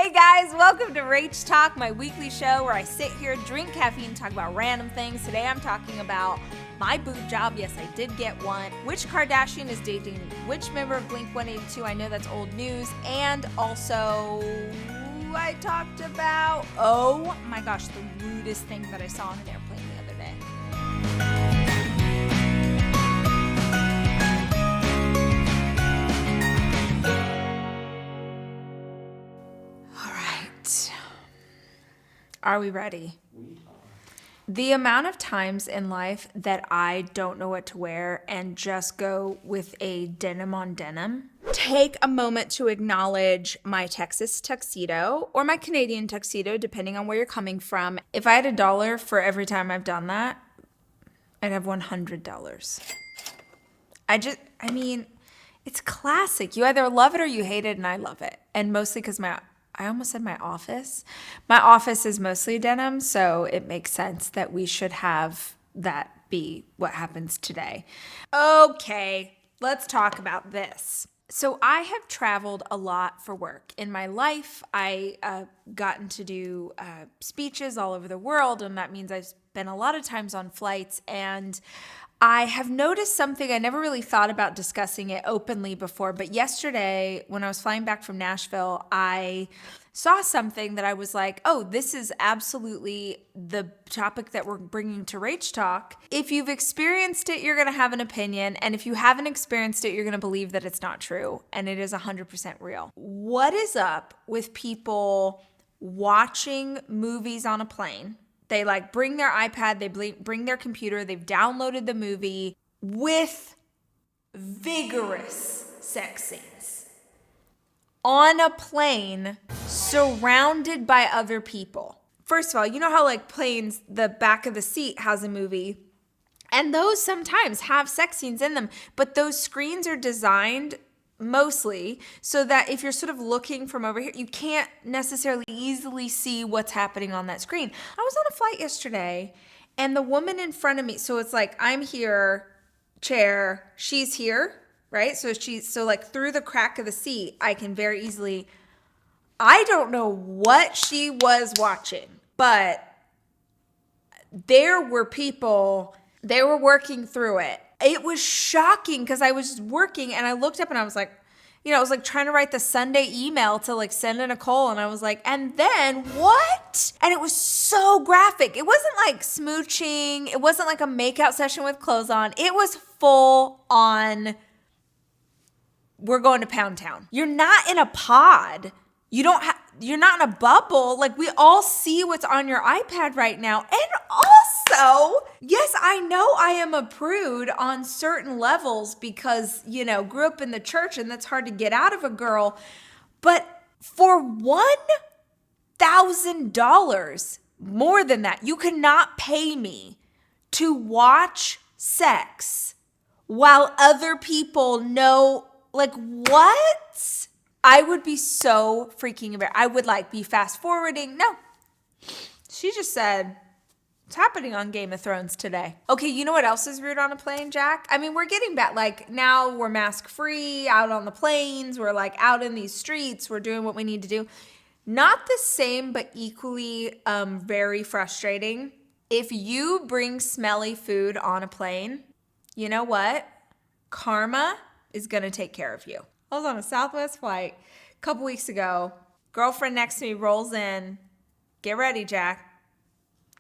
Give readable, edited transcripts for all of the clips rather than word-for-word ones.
Hey guys, welcome to Rach Talk, my weekly show where I sit here, drink caffeine, and talk about random things. Today I'm talking about my boob job. Yes, I did get one. Which Kardashian is dating which member of Blink-182? I know that's old news. And also, I talked about, oh my gosh, the rudest thing that I saw on an airplane the other day. Are we ready? We are. The amount of times in life that I don't know what to wear and just go with a denim on denim. Take a moment to acknowledge my Texas tuxedo or my Canadian tuxedo, depending on where you're coming from. If I had $1 for every time I've done that, I'd have $100. I mean, it's classic. You either love it or you hate it, and I love it. And mostly because I almost said my office. My office is mostly denim, so it makes sense that we should have that be what happens today. Okay, let's talk about this. So I have traveled a lot for work. In my life, I gotten to do speeches all over the world, and that means I've spent a lot of times on flights, and I have noticed something. I never really thought about discussing it openly before, but yesterday when I was flying back from Nashville, I saw something that I was like, oh, this is absolutely the topic that we're bringing to Rach Talk. If you've experienced it, you're going to have an opinion. And if you haven't experienced it, you're going to believe that it's not true. And it is 100% real. What is up with people watching movies on a plane? They bring their iPad, they bring their computer, they've downloaded the movie with vigorous sex scenes on a plane surrounded by other people. First of all, you know how planes, the back of the seat has a movie, and those sometimes have sex scenes in them, but those screens are designed mostly so that if you're sort of looking from over here, you can't necessarily easily see what's happening on that screen. I was on a flight yesterday and the woman in front of me, so it's I'm here, chair, she's here, right? So through the crack of the seat, I can very easily, I don't know what she was watching, but there were people, they were working through it. It was shocking because I was working and I looked up and I was like, I was trying to write the Sunday email to send to Nicole, and I was like, and then what? And it was so graphic. It wasn't smooching. It wasn't a makeout session with clothes on. It was full on, we're going to Pound Town. You're not in a pod. You're not in a bubble. We all see what's on your iPad right now. And also, yes, I know I am a prude on certain levels because, grew up in the church and that's hard to get out of a girl. But for $1,000, more than that, you cannot pay me to watch sex while other people know, what? I would be so freaking embarrassed. I would be fast forwarding. No, she just said, it's happening on Game of Thrones today. Okay, you know what else is rude on a plane, Jack? I mean, we're getting back, now we're mask free out on the planes. We're out in these streets. We're doing what we need to do. Not the same, but equally very frustrating. If you bring smelly food on a plane, you know what? Karma is going to take care of you. I was on a Southwest flight a couple weeks ago. Girlfriend next to me rolls in. Get ready, Jack.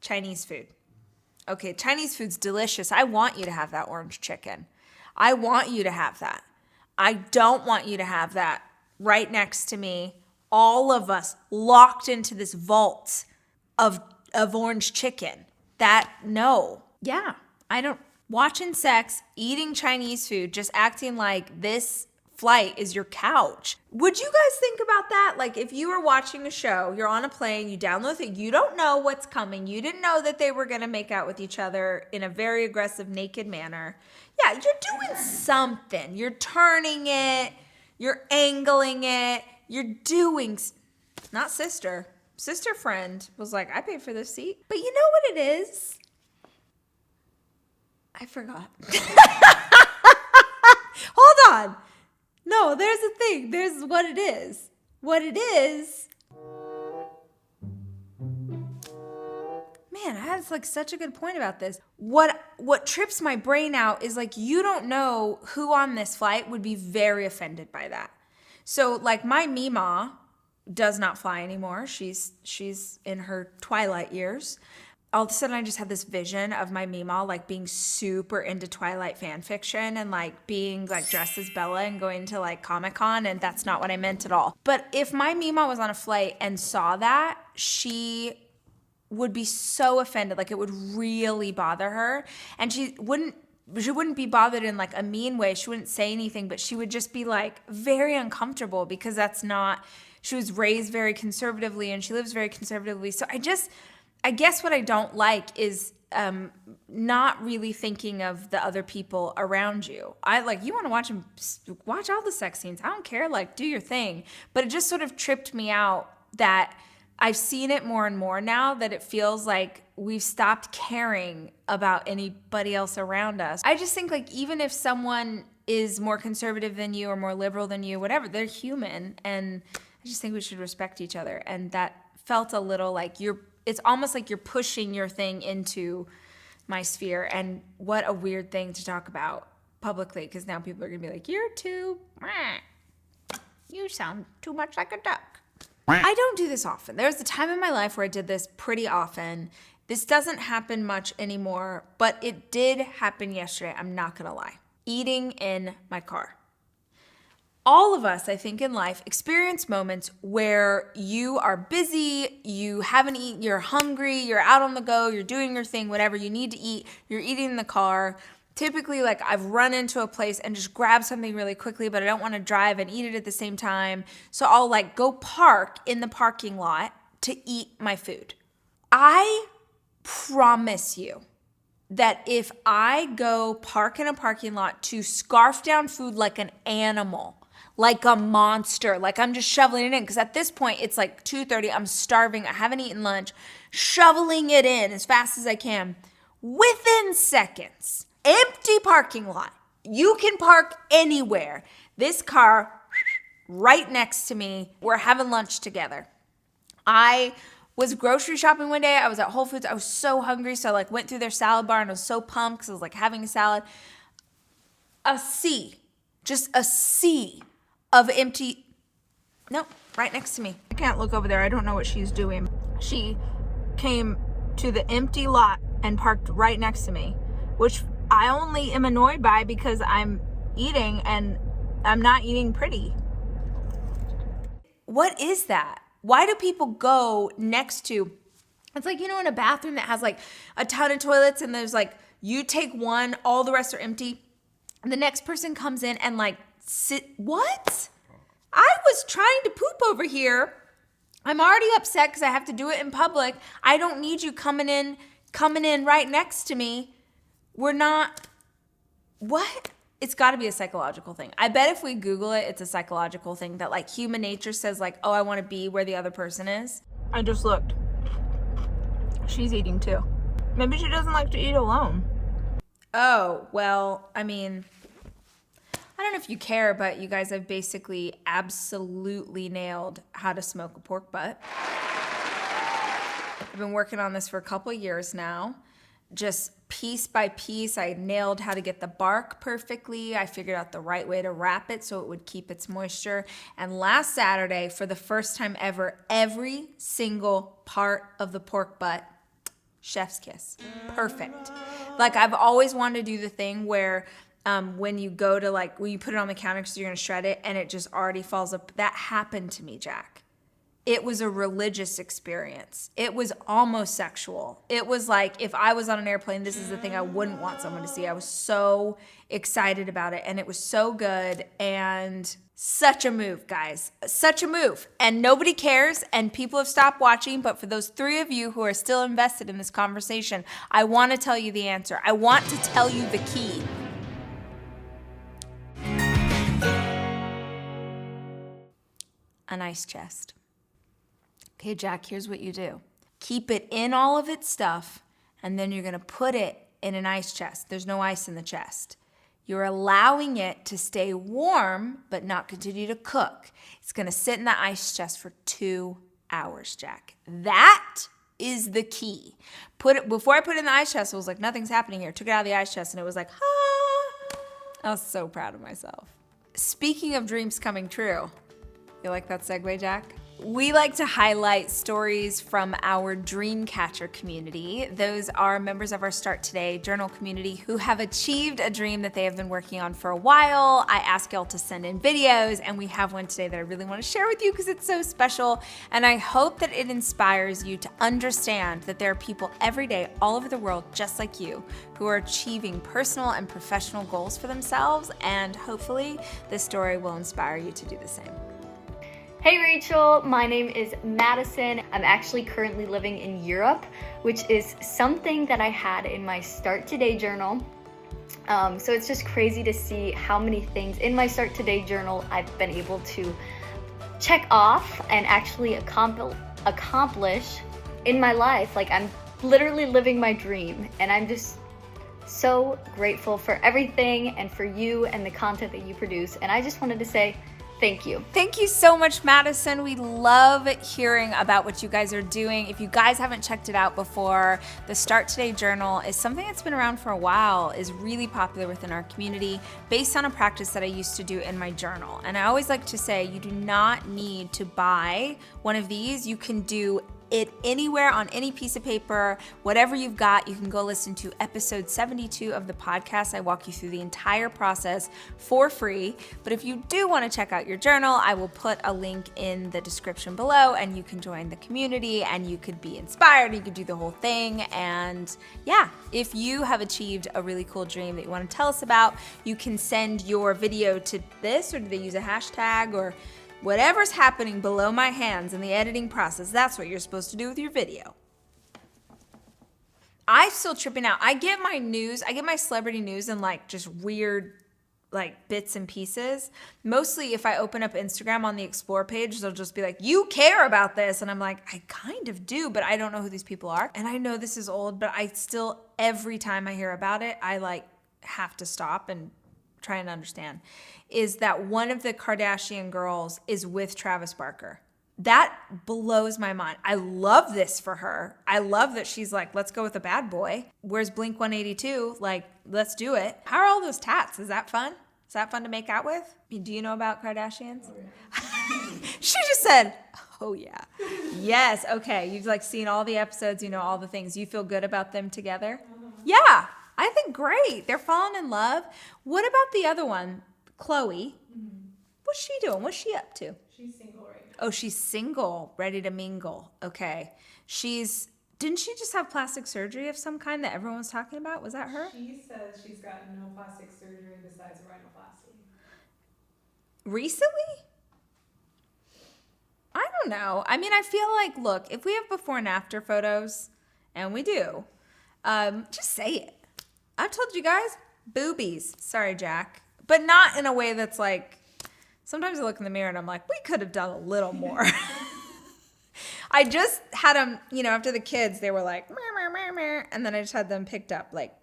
Chinese food. Okay, Chinese food's delicious. I want you to have that orange chicken. I want you to have that. I don't want you to have that right next to me. All of us locked into this vault of orange chicken. No. Yeah, I don't. Watching sex, eating Chinese food, just acting like this flight is your couch. Would you guys think about that? If you were watching a show, you're on a plane, you download it, you don't know what's coming. You didn't know that they were going to make out with each other in a very aggressive, naked manner. Yeah, you're doing something. You're turning it, you're angling it, you're doing, not sister. Sister friend was like, I paid for this seat. But you know what it is? I forgot. Hold on. No, there's a thing. There's what it is. What it is has like such a good point about this. What trips my brain out is like, you don't know who on this flight would be very offended by that. So like my Mima does not fly anymore. She's in her twilight years. All of a sudden I just had this vision of my Mima like being super into Twilight fan fiction and like being like dressed as Bella and going to like Comic-Con, and that's not what I meant at all. But if my Mima was on a flight and saw that, she would be so offended. Like it would really bother her, and she wouldn't be bothered in like a mean way. She wouldn't say anything, but she would just be like very uncomfortable because she was raised very conservatively and she lives very conservatively. So I guess what I don't like is not really thinking of the other people around you. You want to watch all the sex scenes. I don't care, like do your thing. But it just sort of tripped me out that I've seen it more and more now, that it feels like we've stopped caring about anybody else around us. I just think like even if someone is more conservative than you or more liberal than you, whatever, they're human. And I just think we should respect each other. And that felt a little like it's almost like you're pushing your thing into my sphere. And what a weird thing to talk about publicly, because now people are going to be like, you sound too much like a duck. I don't do this often. There was a time in my life where I did this pretty often. This doesn't happen much anymore, but it did happen yesterday. I'm not going to lie. Eating in my car. All of us, I think, in life experience moments where you are busy, you haven't eaten, you're hungry, you're out on the go, you're doing your thing, whatever you need to eat, you're eating in the car. Typically, like I've run into a place and just grabbed something really quickly, but I don't want to drive and eat it at the same time. So I'll like go park in the parking lot to eat my food. I promise you that if I go park in a parking lot to scarf down food like an animal, like a monster, like I'm just shoveling it in, because at this point it's like 2:30, I'm starving, I haven't eaten lunch, shoveling it in as fast as I can. Within seconds, empty parking lot, you can park anywhere. This car right next to me, we're having lunch together. I was grocery shopping one day, I was at Whole Foods, I was so hungry, so I like went through their salad bar and I was so pumped because I was like having a salad. Just a sea of empty, nope, right next to me. I can't look over there, I don't know what she's doing. She came to the empty lot and parked right next to me, which I only am annoyed by because I'm eating and I'm not eating pretty. What is that? Why do people go next to, it's like, in a bathroom that has like a ton of toilets and there's like, you take one, all the rest are empty. The next person comes in and like what? I was trying to poop over here. I'm already upset because I have to do it in public. I don't need you coming in right next to me. We're not, what? It's got to be a psychological thing. I bet if we Google it, it's a psychological thing that like human nature says like, oh, I want to be where the other person is. I just looked. She's eating too. Maybe she doesn't like to eat alone. Oh, well, I mean, I don't know if you care, but you guys have basically absolutely nailed how to smoke a pork butt. I've been working on this for a couple years now. Just piece by piece, I nailed how to get the bark perfectly. I figured out the right way to wrap it so it would keep its moisture. And last Saturday, for the first time ever, every single part of the pork butt, chef's kiss. Perfect. Like I've always wanted to do the thing where when you go to like, when you put it on the counter because you're going to shred it and it just already falls up. That happened to me, Jack. It was a religious experience. It was almost sexual. It was like if I was on an airplane, this is the thing I wouldn't want someone to see. I was so excited about it and it was so good and such a move, guys. Such a move. And nobody cares and people have stopped watching, but for those 3 of you who are still invested in this conversation, I want to tell you the answer. I want to tell you the key. An ice chest. Okay, Jack, here's what you do. Keep it in all of its stuff, and then you're going to put it in an ice chest. There's no ice in the chest. You're allowing it to stay warm, but not continue to cook. It's going to sit in the ice chest for 2 hours, Jack. That is the key. Before I put it in the ice chest, it was like, nothing's happening here. Took it out of the ice chest and it was like, ah. I was so proud of myself. Speaking of dreams coming true, you like that segue, Jack? We like to highlight stories from our Dreamcatcher community. Those are members of our Start Today journal community who have achieved a dream that they have been working on for a while. I ask y'all to send in videos, and we have one today that I really want to share with you because it's so special. And I hope that it inspires you to understand that there are people every day all over the world just like you who are achieving personal and professional goals for themselves. And hopefully this story will inspire you to do the same. Hey Rachel, my name is Madison. I'm actually currently living in Europe, which is something that I had in my Start Today journal. So it's just crazy to see how many things in my Start Today journal I've been able to check off and actually accomplish in my life. Like, I'm literally living my dream, and I'm just so grateful for everything and for you and the content that you produce. And I just wanted to say thank you. Thank you so much, Madison. We love hearing about what you guys are doing. If you guys haven't checked it out before, the Start Today Journal is something that's been around for a while, is really popular within our community, based on a practice that I used to do in my journal. And I always like to say, you do not need to buy one of these. You can do it anywhere on any piece of paper, whatever you've got. You can go listen to episode 72 of the podcast. I walk you through the entire process for free. But if you do want to check out your journal, I will put a link in the description below, and you can join the community and you could be inspired. You could do the whole thing. And yeah, if you have achieved a really cool dream that you want to tell us about, you can send your video to this, or do they use a hashtag, or whatever's happening below my hands in the editing process, that's what you're supposed to do with your video. I'm still tripping out. I get my celebrity news in like just weird like bits and pieces. Mostly if I open up Instagram on the Explore page, they'll just be like, you care about this. And I'm like, I kind of do, but I don't know who these people are. And I know this is old, but I still, every time I hear about it, I like have to stop and try and understand, is that one of the Kardashian girls is with Travis Barker. That blows my mind. I love this for her. I love that she's like, let's go with a bad boy. Where's Blink 182? Like, let's do it. How are all those tats? Is that fun? Is that fun to make out with? Do you know about Kardashians? Oh, yeah. She just said, oh yeah. Yes, okay. You've like seen all the episodes, you know all the things. You feel good about them together? Yeah. I think great. They're falling in love. What about the other one, Chloe? Mm-hmm. What's she doing? What's she up to? She's single right now. Oh, she's single, ready to mingle. Okay. Didn't she just have plastic surgery of some kind that everyone was talking about? Was that her? She says she's gotten no plastic surgery besides a rhinoplasty. Recently? I don't know. I mean, I feel like, look, if we have before and after photos, and we do, just say it. I've told you guys, boobies. Sorry, Jack. But not in a way that's like, sometimes I look in the mirror and I'm like, we could have done a little more. I just had them, you know, after the kids, they were like, and then I just had them picked up like,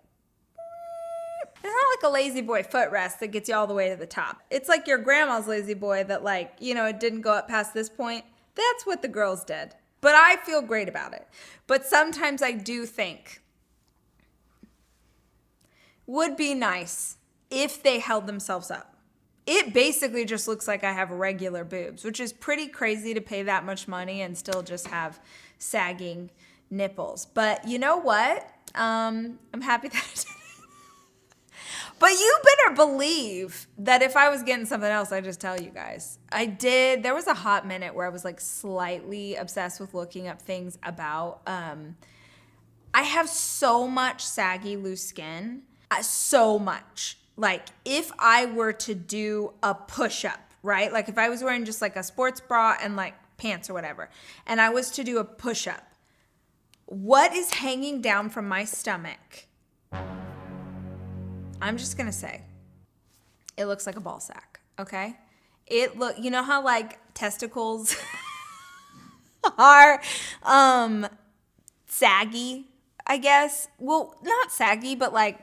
it's not like a lazy boy footrest that gets you all the way to the top. It's like your grandma's lazy boy that like, you know, it didn't go up past this point. That's what the girls did. But I feel great about it. But sometimes I do think, would be nice if they held themselves up. It basically just looks like I have regular boobs, which is pretty crazy to pay that much money and still just have sagging nipples. But you know what? I'm happy that I did it. But you better believe that if I was getting something else, I'd just tell you guys. There was a hot minute where I was like slightly obsessed with looking up things about, I have so much saggy loose skin. So much. Like if I were to do a push-up, right? Like if I was wearing just like a sports bra and like pants or whatever, and I was to do a push-up, what is hanging down from my stomach? I'm just gonna say, it looks like a ball sack, okay? You know how like testicles are saggy, I guess? Well, not saggy, but like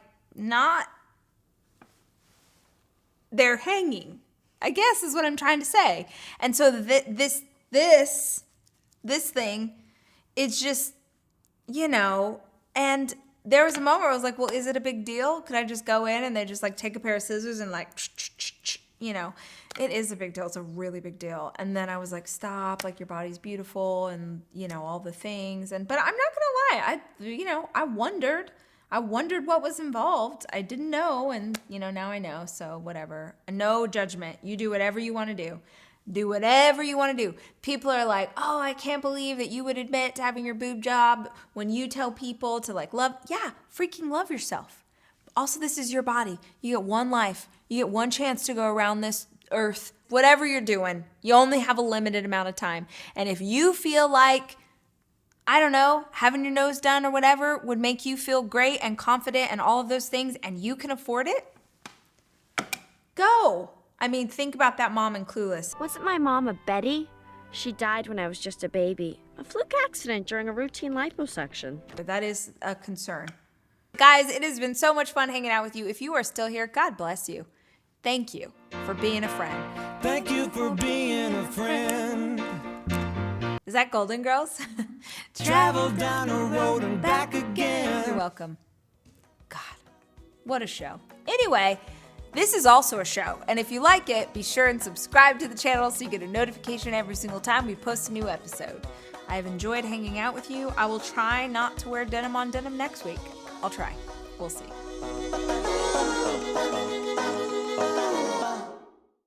they're hanging, I guess is what I'm trying to say. And so this thing, it's just you know, and there was a moment where I was like, well, is it a big deal? Could I just go in and they just like take a pair of scissors and like, you know, it is a big deal. It's a really big deal. And then I was like, stop, like your body's beautiful and, you know, all the things. But I'm not going to lie. I wondered what was involved. I didn't know. And, you know, now I know. So whatever. No judgment. You do whatever you want to do. Do whatever you want to do. People are like, oh, I can't believe that you would admit to having your boob job when you tell people to like love. Yeah, freaking love yourself. Also, this is your body. You get one life. You get one chance to go around this earth. Whatever you're doing, you only have a limited amount of time. And if you feel like, I don't know, having your nose done or whatever would make you feel great and confident and all of those things, and you can afford it, go. I mean, think about that mom in Clueless. Wasn't my mom a Betty? She died when I was just a baby. A fluke accident during a routine liposuction. That is a concern. Guys, it has been so much fun hanging out with you. If you are still here, God bless you. Thank you for being a friend. Thank you for being a friend. Is that Golden Girls? Travel down the road and back again. You're welcome. God, what a show. Anyway, this is also a show, and if you like it, be sure and subscribe to the channel so you get a notification every single time we post a new episode. I have enjoyed hanging out with you. I will try not to wear denim on denim next week. I'll try. We'll see.